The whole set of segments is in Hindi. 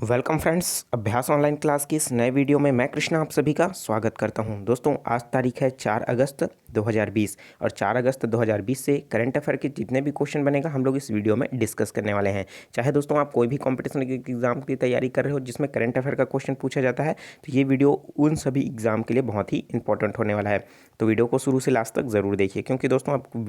वेलकम फ्रेंड्स, अभ्यास ऑनलाइन क्लास की इस नए वीडियो में मैं कृष्णा आप सभी का स्वागत करता हूं। दोस्तों, आज तारीख है 4 अगस्त 2020 और 4 अगस्त 2020 से करंट अफेयर के जितने भी क्वेश्चन बनेगा हम लोग इस वीडियो में डिस्कस करने वाले हैं। चाहे दोस्तों आप कोई भी कॉम्पिटिशन एग्जाम की तैयारी कर रहे हो जिसमें करंट अफेयर का क्वेश्चन पूछा जाता है, तो ये वीडियो उन सभी एग्जाम के लिए बहुत ही इंपॉर्टेंट होने वाला है। तो वीडियो को शुरू से लास्ट तक ज़रूर देखिए, क्योंकि दोस्तों आपको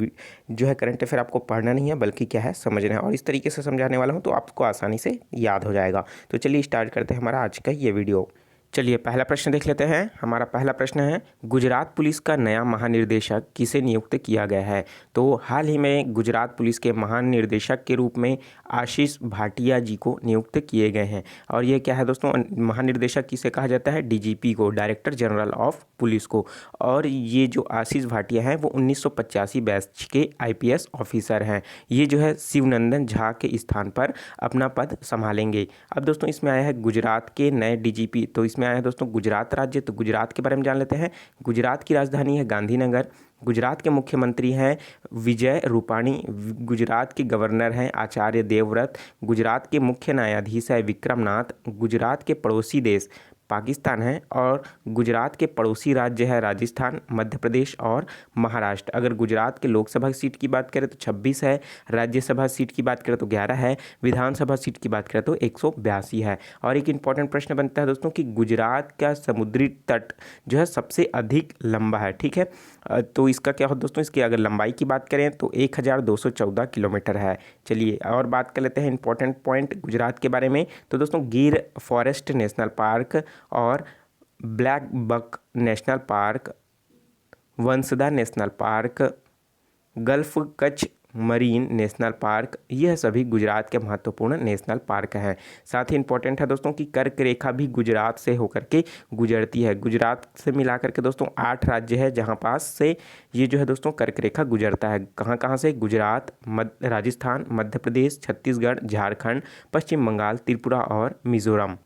जो है करंट अफेयर आपको पढ़ना नहीं है बल्कि क्या है समझना है, और इस तरीके से समझाने वाला हूँ तो आपको आसानी से याद हो जाएगा। तो चलिए स्टार्ट करते हैं हमारा आज का ये वीडियो। चलिए पहला प्रश्न देख लेते हैं। हमारा पहला प्रश्न है, गुजरात पुलिस का नया महानिर्देशक किसे नियुक्त किया गया है? तो हाल ही में गुजरात पुलिस के महानिर्देशक के रूप में आशीष भाटिया जी को नियुक्त किए गए हैं। और ये क्या है दोस्तों, महानिर्देशक किसे कहा जाता है? डीजीपी को, डायरेक्टर जनरल ऑफ पुलिस को। और ये जो आशीष भाटिया हैं वो 1985 बैच के आईपीएस ऑफिसर हैं। ये जो है शिवनंदन झा के स्थान पर अपना पद संभालेंगे। अब दोस्तों इसमें आया है गुजरात के नए डीजीपी, तो इसमें आया है दोस्तों गुजरात राज्य। तो गुजरात के बारे में जान लेते हैं। गुजरात की राजधानी है गांधीनगर। गुजरात के मुख्यमंत्री हैं विजय रूपाणी। गुजरात के गवर्नर हैं आचार्य देवव्रत। गुजरात के मुख्य न्यायाधीश है विक्रमनाथ। गुजरात के पड़ोसी देश पाकिस्तान है, और गुजरात के पड़ोसी राज्य है राजस्थान, मध्य प्रदेश और महाराष्ट्र। अगर गुजरात के लोकसभा सीट की बात करें तो 26 है, राज्यसभा सीट की बात करें तो 11 है, विधानसभा सीट की बात करें तो 182 है। और एक इंपॉर्टेंट प्रश्न बनता है दोस्तों कि गुजरात का समुद्री तट जो है सबसे अधिक लंबा है, ठीक है। तो इसका क्या हो दोस्तों, इसकी अगर लंबाई की बात करें तो 1214 किलोमीटर है। चलिए और बात कर लेते हैं इंपॉर्टेंट पॉइंट गुजरात के बारे में। तो दोस्तों गिर फॉरेस्ट नेशनल पार्क और black buck national park, Vansda national park, gulf Kutch marine national park, यह सभी गुजरात के महत्वपूर्ण नेशनल पार्क हैं। साथ ही इंपॉर्टेंट है दोस्तों कि कर्क रेखा भी गुजरात से होकर के गुजरती है। गुजरात से मिला करके दोस्तों 8 राज्य है जहां पास से ये जो है दोस्तों कर्क रेखा गुजरता है। कहां कहां से? गुजरात, राजस्थान, मध्य प्रदेश, छत्तीसगढ़, झारखंड, पश्चिम बंगाल, त्रिपुरा और मिजोरम।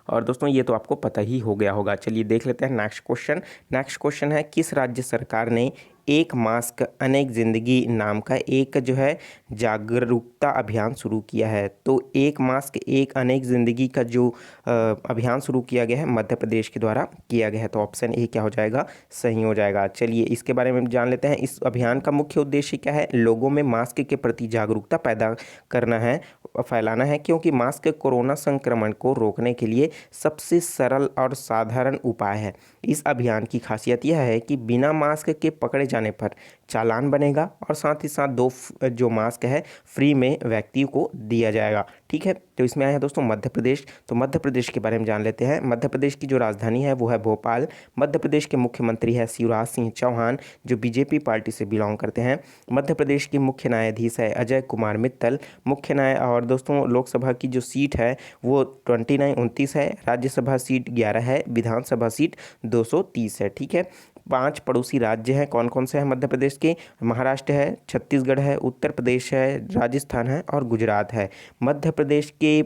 और दोस्तों ये तो आपको पता ही हो गया होगा। चलिए देख लेते हैं नेक्स्ट क्वेश्चन। नेक्स्ट क्वेश्चन है, किस राज्य सरकार ने एक मास्क अनेक जिंदगी नाम का एक जो है जागरूकता अभियान शुरू किया है? तो एक मास्क एक अनेक जिंदगी का जो अभियान शुरू किया गया है मध्य प्रदेश के द्वारा किया गया है। तो ऑप्शन ए क्या हो जाएगा? सही हो जाएगा। चलिए इसके बारे में जान लेते हैं। इस अभियान का मुख्य उद्देश्य क्या है? लोगों में मास्क के प्रति जागरूकता पैदा करना है, फैलाना है, क्योंकि मास्क कोरोना संक्रमण को रोकने के लिए सबसे सरल और साधारण उपाय है। इस अभियान की खासियत यह है कि बिना मास्क के पकड़े जाने पर चालान बनेगा, और साथ ही साथ 2 जो मास्क है फ्री में व्यक्ति को दिया जाएगा, ठीक है। तो इसमें आया है दोस्तों मध्य प्रदेश। तो मध्य प्रदेश के बारे में जान लेते हैं। मध्य प्रदेश की जो राजधानी है वो है भोपाल। मध्य प्रदेश के मुख्यमंत्री है शिवराज सिंह चौहान, जो बीजेपी पार्टी से बिलोंग करते हैं। मध्य प्रदेश के मुख्य न्यायाधीश है अजय कुमार मित्तल। मुख्य न्याय और दोस्तों लोकसभा की जो सीट है वो 29 है, राज्यसभा सीट 11 है, विधानसभा सीट 230 है, ठीक है। 5 पड़ोसी राज्य हैं। कौन कौन से हैं मध्य प्रदेश के? महाराष्ट्र है, छत्तीसगढ़ है, उत्तर प्रदेश है, राजस्थान है और गुजरात है। मध्य प्रदेश के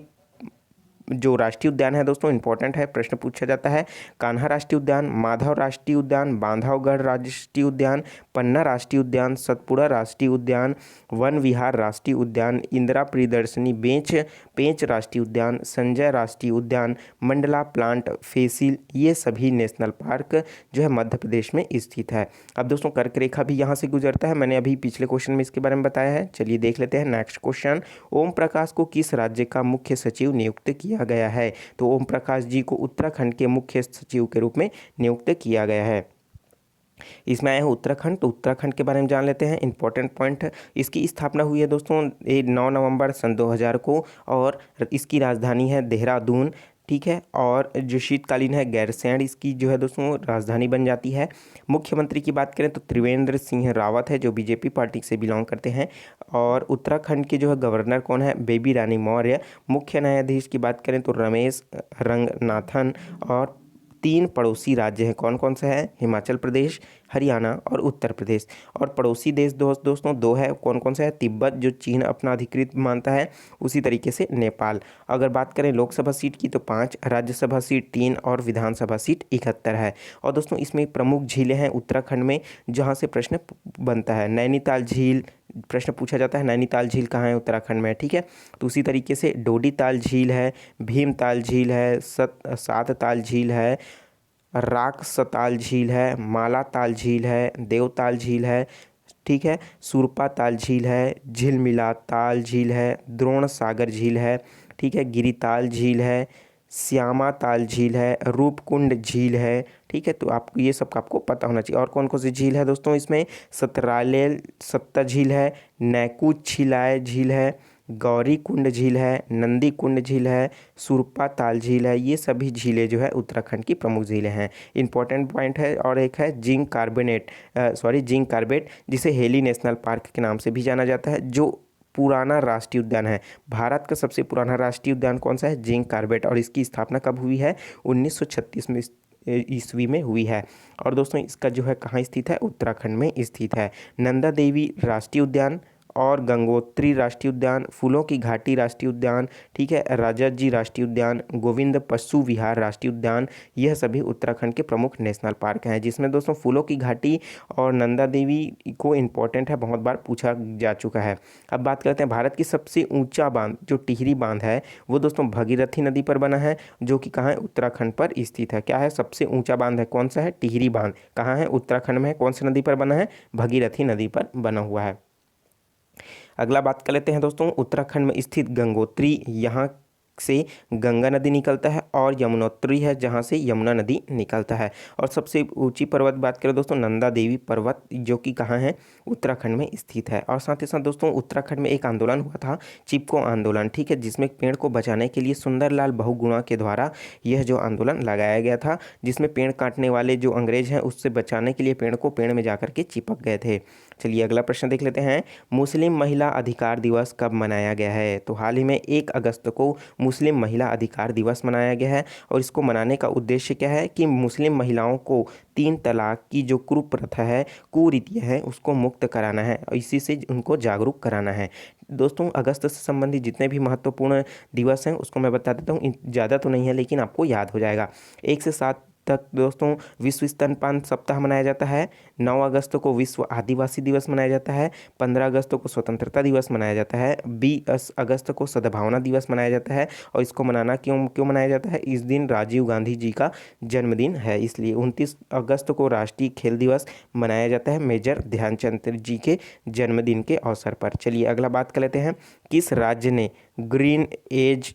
जो राष्ट्रीय उद्यान है दोस्तों इंपॉर्टेंट है, प्रश्न पूछा जाता है। कान्हा राष्ट्रीय उद्यान, माधव राष्ट्रीय उद्यान, बांधवगढ़ राष्ट्रीय उद्यान, पन्ना राष्ट्रीय उद्यान, सतपुड़ा राष्ट्रीय उद्यान, वन विहार राष्ट्रीय उद्यान, इंदिरा प्रियदर्शनी पेंच राष्ट्रीय उद्यान, संजय राष्ट्रीय उद्यान, मंडला प्लांट फेसिल, ये सभी नेशनल पार्क जो है मध्य प्रदेश में स्थित है। अब दोस्तों कर्क रेखा भी यहाँ से गुजरता है, मैंने अभी पिछले क्वेश्चन में इसके बारे में बताया है। चलिए देख लेते हैं नेक्स्ट क्वेश्चन। ओम प्रकाश को किस राज्य का मुख्य सचिव नियुक्त किया गया है? तो ओम प्रकाश जी को उत्तराखंड के मुख्य सचिव के रूप में नियुक्त किया गया है। इसमें आया है उत्तराखंड। तो उत्तराखंड के बारे में जान लेते हैं। इंपॉर्टेंट पॉइंट, इसकी स्थापना हुई है दोस्तों 9 नवंबर सन 2000 को, और इसकी राजधानी है देहरादून, ठीक है। और जो शीतकालीन है गैरसैंण इसकी जो है दोस्तों राजधानी बन जाती है। मुख्यमंत्री की बात करें तो त्रिवेंद्र सिंह रावत है, जो बीजेपी पार्टी से बिलोंग करते हैं। और उत्तराखंड के जो है गवर्नर कौन है? बेबी रानी मौर्य। मुख्य न्यायाधीश की बात करें तो रमेश रंगनाथन। और 3 पड़ोसी राज्य हैं। कौन कौन से हैं? हिमाचल प्रदेश, हरियाणा और उत्तर प्रदेश। और पड़ोसी देश दोस्तों दो है, कौन कौन सा है? तिब्बत जो चीन अपना अधिकृत मानता है, उसी तरीके से नेपाल। अगर बात करें लोकसभा सीट की तो 5, राज्यसभा सीट 3 और विधानसभा सीट 71 है। और दोस्तों इसमें प्रमुख झीलें हैं उत्तराखंड में, जहाँ से प्रश्न बनता है। नैनीताल झील प्रश्न पूछा जाता है, नैनीताल झील कहाँ है? उत्तराखंड में, ठीक है। तो उसी तरीके से डोडीताल झील है, भीमताल झील है, सातताल झील है, राकसताल झील है, मालाताल झील है, देवताल झील है, ठीक है, सुरपा ताल झील है, झिलमिला ताल झील है, द्रोण सागर झील है, ठीक है, गिरिताल झील है, श्यामा ताल झील है, रूपकुंड झील है, ठीक है। तो आपको ये सब का आपको पता होना चाहिए। और कौन कौन सी झील है दोस्तों इसमें? सतरालेल सत्ता झील है, नैकुच छिलाय झील है, गौरी कुंड झील है, नंदी कुंड झील है, सुरपा ताल झील है। ये सभी झीलें जो है उत्तराखंड की प्रमुख झीलें हैं। इंपॉर्टेंट पॉइंट है। और एक है जिंक कार्बेट, जिसे हेली नेशनल पार्क के नाम से भी जाना जाता है, जो पुराना राष्ट्रीय उद्यान है। भारत का सबसे पुराना राष्ट्रीय उद्यान कौन सा है? Jim Corbett. और इसकी स्थापना कब हुई है? 1936 में ईस्वी में हुई है। और दोस्तों इसका जो है कहाँ स्थित है? उत्तराखंड में स्थित है। नंदा देवी राष्ट्रीय उद्यान और गंगोत्री राष्ट्रीय उद्यान, फूलों की घाटी राष्ट्रीय उद्यान, ठीक है, राजाजी राष्ट्रीय उद्यान, गोविंद पशु विहार राष्ट्रीय उद्यान, यह सभी उत्तराखंड के प्रमुख नेशनल पार्क हैं। जिसमें दोस्तों फूलों की घाटी और नंदा देवी को इम्पोर्टेंट है, बहुत बार पूछा जा चुका है। अब बात करते हैं भारत की सबसे ऊंचा बांध, जो टिहरी बांध है, वो दोस्तों भगीरथी नदी पर बना है, जो कि कहाँ है? उत्तराखंड पर स्थित है। क्या है? सबसे ऊंचा बांध है, कौन सा है? टिहरी बांध। कहाँ है? उत्तराखंड में है। कौन सी नदी पर बना है? भगीरथी नदी पर बना हुआ है। अगला बात कर लेते हैं दोस्तों उत्तराखंड में स्थित गंगोत्री, यहाँ से गंगा नदी निकलता है, और यमुनोत्री है जहाँ से यमुना नदी निकलता है। और सबसे ऊंची पर्वत बात करें दोस्तों नंदा देवी पर्वत, जो कि कहाँ है? उत्तराखंड में स्थित है। और साथ ही साथ दोस्तों उत्तराखंड में एक आंदोलन हुआ था, चिपको आंदोलन, ठीक है, जिसमें पेड़ को बचाने के लिए सुंदरलाल बहुगुणा के द्वारा यह जो आंदोलन लगाया गया था, जिसमें पेड़ काटने वाले जो अंग्रेज हैं उससे बचाने के लिए पेड़ को पेड़ में जाकर के चिपक गए थे। चलिए अगला प्रश्न देख लेते हैं। मुस्लिम महिला अधिकार दिवस कब मनाया गया है? तो हाल ही में 1 अगस्त को मुस्लिम महिला अधिकार दिवस मनाया गया है। और इसको मनाने का उद्देश्य क्या है? कि मुस्लिम महिलाओं को 3 तलाक की जो कुप्रथा है, कुरीतियाँ हैं, उसको मुक्त कराना है और इसी से उनको जागरूक कराना है। दोस्तों अगस्त से संबंधित जितने भी महत्वपूर्ण दिवस हैं उसको मैं बता देता हूँ, ज़्यादा तो नहीं है लेकिन आपको याद हो जाएगा। 1 से 7 तक दोस्तों विश्व स्तनपान सप्ताह मनाया जाता है। 9 अगस्त को विश्व आदिवासी दिवस मनाया जाता है। 15 अगस्त को स्वतंत्रता दिवस मनाया जाता है। 20 अगस्त को सद्भावना दिवस मनाया जाता है। और इसको मनाना क्यों मनाया जाता है? इस दिन राजीव गांधी जी का जन्मदिन है, इसलिए 29 अगस्त को राष्ट्रीय खेल दिवस मनाया जाता है, मेजर ध्यानचंद जी के जन्मदिन के अवसर पर। चलिए अगला बात कर लेते हैं। किस राज्य ने ग्रीन एज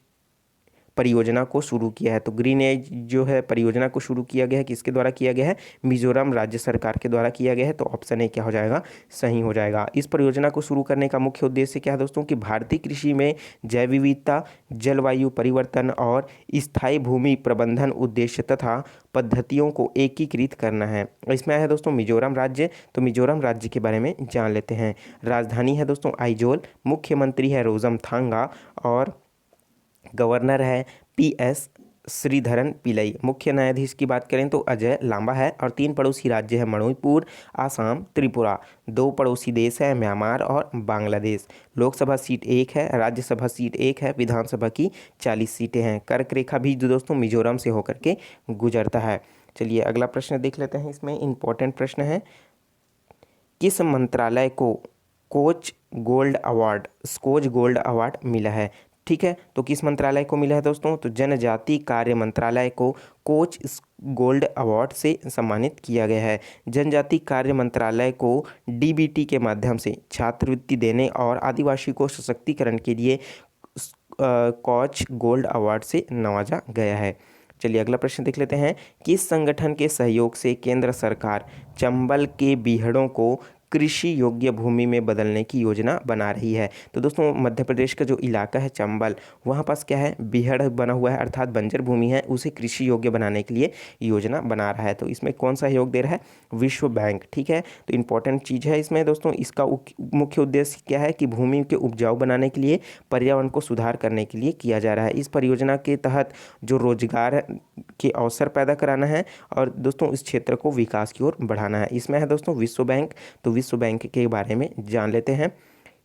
परियोजना को शुरू किया है? तो ग्रीन एज जो है परियोजना को शुरू किया गया है, किसके द्वारा किया गया है? मिजोरम राज्य सरकार के द्वारा किया गया है। तो ऑप्शन ए क्या हो जाएगा? सही हो जाएगा। इस परियोजना को शुरू करने का मुख्य उद्देश्य क्या है दोस्तों? कि भारतीय कृषि में जैव विविधता, जलवायु परिवर्तन और स्थायी भूमि प्रबंधन उद्देश्य तथा पद्धतियों को एकीकृत करना है। इसमें आया है दोस्तों मिजोरम राज्य। तो मिजोरम राज्य के बारे में जान लेते हैं। राजधानी है दोस्तों आइजोल, मुख्यमंत्री है रोजमथांगा, और गवर्नर है PS श्रीधरन पिल्लई। मुख्य न्यायाधीश की बात करें तो अजय लांबा है। और 3 पड़ोसी राज्य है मणिपुर, आसाम, त्रिपुरा। 2 पड़ोसी देश है म्यांमार और बांग्लादेश। लोकसभा सीट 1 है, राज्यसभा सीट 1 है, विधानसभा की 40 सीटें हैं। कर्क रेखा भी जो दोस्तों मिजोरम से होकर के गुजरता है। चलिए अगला प्रश्न देख लेते हैं। इसमें इंपॉर्टेंट प्रश्न है, किस मंत्रालय को स्कोच गोल्ड अवार्ड मिला है? ठीक है, तो किस मंत्रालय को मिला है दोस्तों? तो जनजाति कार्य मंत्रालय को कोच गोल्ड अवार्ड से सम्मानित किया गया है। जनजाति कार्य मंत्रालय को DBT के माध्यम से छात्रवृत्ति देने और आदिवासी को सशक्तिकरण के लिए कोच गोल्ड अवार्ड से नवाजा गया है। चलिए अगला प्रश्न देख लेते हैं। किस संगठन के सहयोग से केंद्र सरकार चंबल के बीहड़ों को कृषि योग्य भूमि में बदलने की योजना बना रही है। तो दोस्तों मध्य प्रदेश का जो इलाका है चंबल, वहाँ पास क्या है, बीहड़ बना हुआ है, अर्थात बंजर भूमि है, उसे कृषि योग्य बनाने के लिए योजना बना रहा है। तो इसमें कौन सा सहयोग दे रहा है, विश्व बैंक। ठीक है, तो इंपॉर्टेंट चीज़ है इसमें दोस्तों, इसका मुख्य उद्देश्य क्या है कि भूमि के उपजाऊ बनाने के लिए, पर्यावरण को सुधार करने के लिए किया जा रहा है। इस परियोजना के तहत जो रोजगार के अवसर पैदा कराना है और दोस्तों इस क्षेत्र को विकास की ओर बढ़ाना है। इसमें है दोस्तों विश्व बैंक। तो विश्व बैंक के बारे में जान लेते हैं।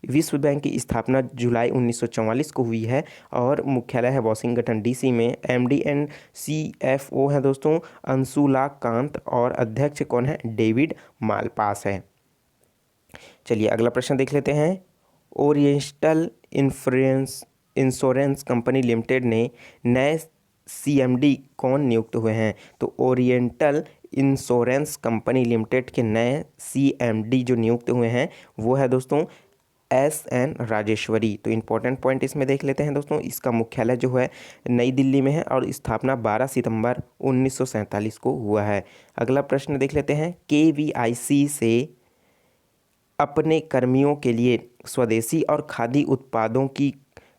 विश्व बैंक की स्थापना जुलाई 1944 को हुई है और मुख्यालय है वाशिंगटन डीसी में। एमडी एंड सीएफओ है दोस्तों अंशुला कांत और अध्यक्ष कौन है, डेविड मालपास है। चलिए अगला प्रश्न देख लेते हैं। ओरिएंटल इंश्योरेंस कंपनी लिमिटेड ने नए सीएमडी कौन नियुक्त हुए हैं। तो ओरिएंटल इंश्योरेंस कंपनी लिमिटेड के नए सीएमडी जो नियुक्त हुए हैं वो है दोस्तों एसएन राजेश्वरी। तो इम्पोर्टेंट पॉइंट इसमें देख लेते हैं दोस्तों, इसका मुख्यालय जो है नई दिल्ली में है और स्थापना 12 सितंबर 1947 को हुआ है। अगला प्रश्न देख लेते हैं। केवीआईसी से अपने कर्मियों के लिए स्वदेशी और खादी उत्पादों की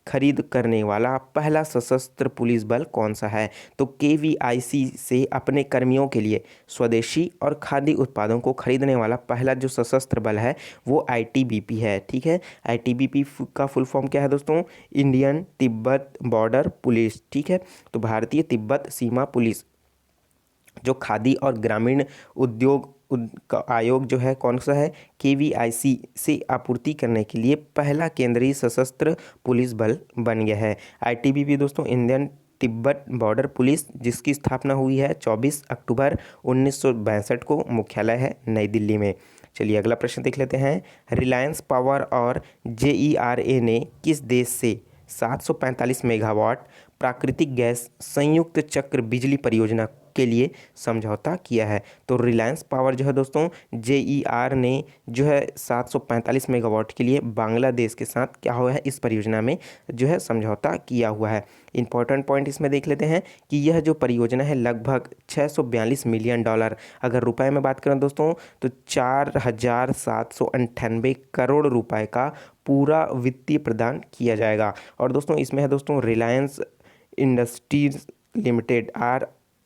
खरीद करने वाला पहला सशस्त्र पुलिस बल कौन सा है। तो केवीआईसी से अपने कर्मियों के लिए स्वदेशी और खादी उत्पादों को खरीदने वाला पहला जो सशस्त्र बल है वो आईटीबीपी है। ठीक है, आईटीबीपी का फुल फॉर्म क्या है दोस्तों, इंडियन तिब्बत बॉर्डर पुलिस। ठीक है, तो भारतीय तिब्बत सीमा पुलिस जो खादी और ग्रामीण उद्योग का आयोग जो है कौन सा है, केवीआईसी से आपूर्ति करने के लिए पहला केंद्रीय सशस्त्र पुलिस बल बन गया है। आईटीबीपी दोस्तों इंडियन तिब्बत बॉर्डर पुलिस, जिसकी स्थापना हुई है 24 अक्टूबर 1962 को, मुख्यालय है नई दिल्ली में। चलिए अगला प्रश्न देख लेते हैं। रिलायंस पावर और जेईआरए ने किस देश से 745 मेगावाट प्राकृतिक गैस संयुक्त चक्र बिजली परियोजना के लिए समझौता किया है। तो रिलायंस पावर जो है दोस्तों जेईआर ने जो है 745 मेगावाट के लिए बांग्लादेश के साथ क्या हुआ है, इस परियोजना में जो है समझौता किया हुआ है। इंपॉर्टेंट पॉइंट इसमें देख लेते हैं कि यह जो परियोजना है लगभग 642 मिलियन डॉलर, अगर रुपए में बात करें दोस्तों तो 4798 करोड़ रुपए का पूरा वित्तीय प्रदान किया जाएगा। और दोस्तों इसमें है दोस्तों रिलायंस इंडस्ट्रीज लिमिटेड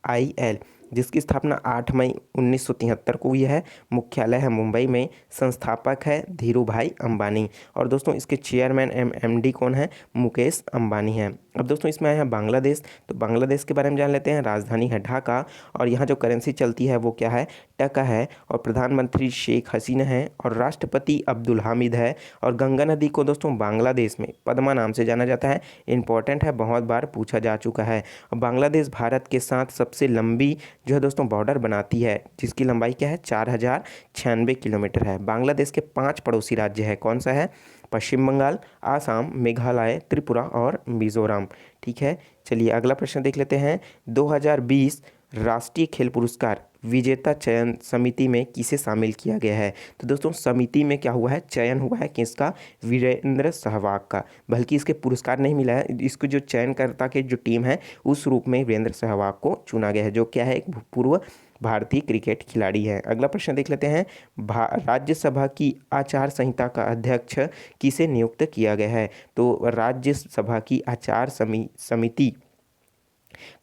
RIL, जिसकी स्थापना 8 मई 1973 को हुई है, मुख्यालय है मुंबई में, संस्थापक है धीरू भाई अंबानी और दोस्तों इसके चेयरमैन MD कौन है, मुकेश अंबानी हैं। अब दोस्तों इसमें आया है बांग्लादेश। तो बांग्लादेश के बारे में जान लेते हैं। राजधानी है ढाका और यहाँ जो करेंसी चलती है वो क्या है, टका है और प्रधानमंत्री शेख हसीना है और राष्ट्रपति अब्दुल हामिद है। और गंगा नदी को दोस्तों बांग्लादेश में पद्मा नाम से जाना जाता है। इंपॉर्टेंट है, बहुत बार पूछा जा चुका है। बांग्लादेश भारत के साथ सबसे लंबी जो है दोस्तों बॉर्डर बनाती है, जिसकी लंबाई क्या है 4096 किलोमीटर है। बांग्लादेश के 5 पड़ोसी राज्य है, कौन सा है, पश्चिम बंगाल, आसाम, मेघालय, त्रिपुरा और मिजोरम। ठीक है, चलिए अगला प्रश्न देख लेते हैं। 2020 राष्ट्रीय खेल पुरस्कार विजेता चयन समिति में किसे शामिल किया गया है। तो दोस्तों समिति में क्या हुआ है, चयन हुआ है किसका, वीरेंद्र सहवाग का, बल्कि इसके पुरस्कार नहीं मिला है, इसको जो चयनकर्ता के जो टीम है उस रूप में वीरेंद्र सहवाग को चुना गया है, जो क्या है एक पूर्व भारतीय क्रिकेट खिलाड़ी है। अगला प्रश्न देख लेते हैं। राज्यसभा की आचार संहिता का अध्यक्ष किसे नियुक्त किया गया है। तो राज्यसभा की आचार समिति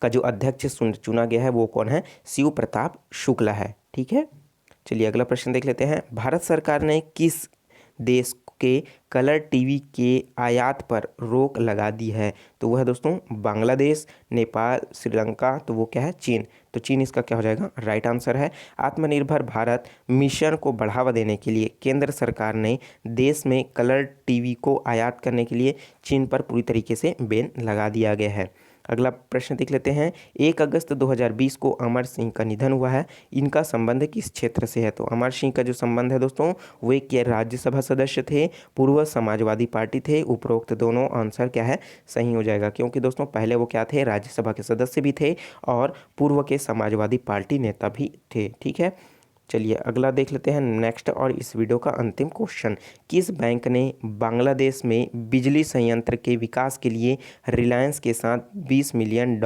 का जो अध्यक्ष चुना गया है वो कौन है, शिव प्रताप शुक्ला है। ठीक है, चलिए अगला प्रश्न देख लेते हैं। भारत सरकार ने किस देश के कलर टीवी के आयात पर रोक लगा दी है। तो वह है दोस्तों बांग्लादेश, नेपाल, श्रीलंका, तो वो क्या है, चीन। तो चीन इसका क्या हो जाएगा, राइट आंसर है। आत्मनिर्भर भारत मिशन को बढ़ावा देने के लिए केंद्र सरकार ने देश में कलर टीवी को आयात करने के लिए चीन पर पूरी तरीके से बैन लगा दिया गया है। अगला प्रश्न देख लेते हैं। 1 अगस्त 2020 को अमर सिंह का निधन हुआ है, इनका संबंध किस क्षेत्र से है। तो अमर सिंह का जो संबंध है दोस्तों वो एक राज्यसभा सदस्य थे, पूर्व समाजवादी पार्टी थे। उपरोक्त दोनों आंसर क्या है, सही हो जाएगा, क्योंकि दोस्तों पहले वो क्या थे, राज्यसभा के सदस्य भी थे और पूर्व के समाजवादी पार्टी नेता भी थे। ठीक है, चलिए अगला देख लेते हैं नेक्स्ट और इस वीडियो का अंतिम क्वेश्चन। किस बैंक ने बांग्लादेश में बिजली संयंत्र के विकास के लिए रिलायंस के साथ $20 मिलियन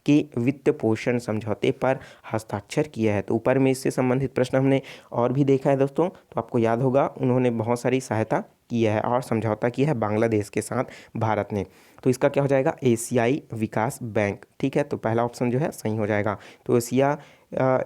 के वित्त पोषण समझौते पर हस्ताक्षर किया है? तो ऊपर में इससे संबंधित प्रश्न हमने और भी देखा है दोस्तों, तो आपको याद होगा उन्होंने बहुत सारी सहायता किया है और समझौता किया है बांग्लादेश के साथ भारत ने। तो इसका क्या हो जाएगा? एशियाई विकास बैंक। ठीक है, तो पहला ऑप्शन जो है सही हो जाएगा। तो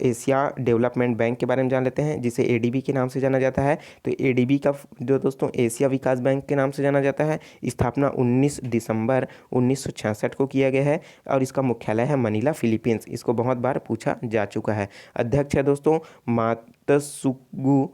एशिया डेवलपमेंट बैंक के बारे में जान लेते हैं, जिसे एडीबी के नाम से जाना जाता है। तो एडीबी का जो दोस्तों एशिया विकास बैंक के नाम से जाना जाता है, स्थापना 19 दिसंबर 1966 को किया गया है और इसका मुख्यालय है मनीला, फिलीपींस। इसको बहुत बार पूछा जा चुका है। अध्यक्ष है दोस्तों मात्सुगु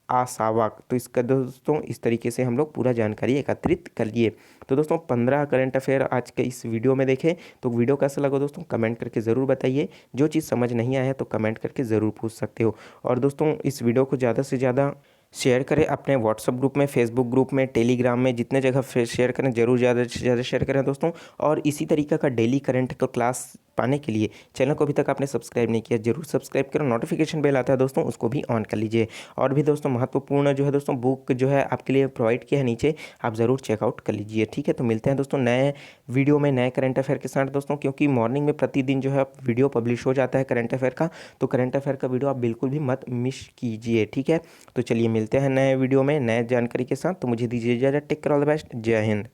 आसावाक। तो इसका दोस्तों इस तरीके से हम लोग पूरा जानकारी एकत्रित कर लिए। तो दोस्तों 15 करंट अफेयर आज के इस वीडियो में देखें। तो वीडियो कैसा लगा दोस्तों कमेंट करके ज़रूर बताइए। जो चीज़ समझ नहीं आया है तो कमेंट करके ज़रूर पूछ सकते हो। और दोस्तों इस वीडियो को ज़्यादा से ज़्यादा शेयर करें अपने व्हाट्सअप ग्रुप में, फेसबुक ग्रुप में, टेलीग्राम में, जितने जगह शेयर करें जरूर ज़्यादा से ज़्यादा शेयर करें दोस्तों। और इसी तरीके का डेली करंट का क्लास पाने के लिए चैनल को अभी तक आपने सब्सक्राइब नहीं किया, जरूर सब्सक्राइब करो। नोटिफिकेशन बेल आता है दोस्तों, उसको भी ऑन कर लीजिए। और भी दोस्तों महत्वपूर्ण जो है दोस्तों बुक जो है आपके लिए प्रोवाइड किया है नीचे, आप ज़रूर चेकआउट कर लीजिए। ठीक है, तो मिलते हैं दोस्तों नए वीडियो में नए करंट अफेयर के साथ दोस्तों, क्योंकि मॉर्निंग में प्रतिदिन जो है वीडियो पब्लिश हो जाता है करंट अफेयर का। तो करंट अफेयर का वीडियो आप बिल्कुल भी मत मिस कीजिए। ठीक है, तो चलिए मिलते हैं नए वीडियो में नए जानकारी के साथ। तो मुझे दीजिए इजाज़त। Take care, all the best, जय हिंद।